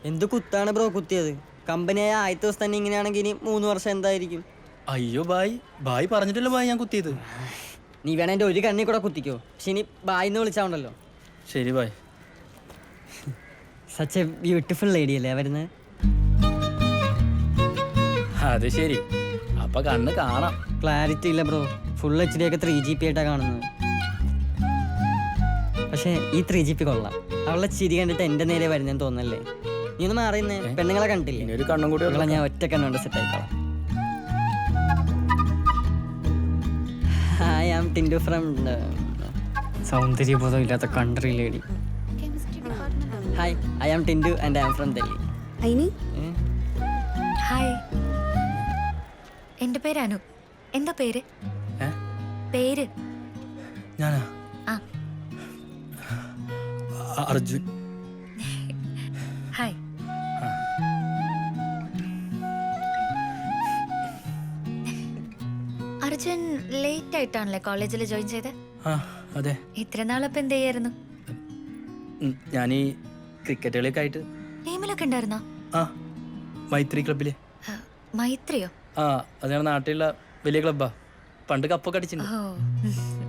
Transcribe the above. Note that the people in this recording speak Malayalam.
എന്ത് കുത്താണ് ബ്രോ കുത്തിയത്? കമ്പനിയായ ആദ്യത്തെ ദിവസം തന്നെ ഇങ്ങനെയാണെങ്കിൽ ഇനി 3 വർഷം എന്തായിരിക്കും? അയ്യോ ബായ് പറഞ്ഞിട്ടല്ലോ ബായ് ഞാൻ കുത്തിയത്. നീ വേണേ എൻ്റെ ഒരു കണ്ണി കൂടെ കുത്തിക്കോ, പക്ഷെ ഇനി ബായിന്ന് വിളിച്ചാവുണ്ടല്ലോ. ശരി bye. Such a beautiful lady അല്ലേ വരുന്നത്? അത് ശരി, അപ്പൊ കണ്ണ് കാണാം. ക്ലാരിറ്റി ഇല്ല ബ്രോ, ഫുൾ HD ഒക്കെ 3GP ആയിട്ടാണ് കാണുന്നത്. പക്ഷേ ഈ 3GP കൊള്ളാം. അവളുടെ ചിരി കണ്ടിട്ട് എൻ്റെ നേരെ വരുന്നതെന്ന് തോന്നല്ലേ? നീ ഒന്ന് മാറിയുന്നേ, പെണ്ണുങ്ങളെ കണ്ടില്ലേ? ഇനി ഒരു കണ്ണും കൂടി ഞാൻ ഒറ്റ കണ്ണുകൊണ്ട് സെറ്റ് ആയിക്കോളാം. Hi, I am Tindu from സൗന്ദര്യബോധം ഇല്ലാത്ത country lady. Hi, I am Tindu and I am from Delhi. ഐനി ഹായ്, എൻ്റെ പേര് അനു. എന്താ പേര്? പേര് ഞാനാ ആ അർജുൻ. ഹായ്. അർജുൻ ലേറ്റ് ആയിട്ടാണല്ലേ കോളേജിൽ ജോയിൻ ചെയ്തത്? ആ അതെ. ഇത്ര നാളപ്പം എന്ത് ചെയ്യായിരുന്നു? ഞാനീ ക്രിക്കറ്റ് കളിയൊക്കെ ആയിട്ട്. ടീമിലൊക്കെ ഉണ്ടായിരുന്നോ? ആ മൈത്രി ക്ലബില്. മൈത്രിയോ? ആ അത് ഞങ്ങളുടെ നാട്ടിലുള്ള വലിയ ക്ലബ്ബാ. പണ്ട് കപ്പൊക്കെ അടിച്ചിട്ടുണ്ട്. ഓ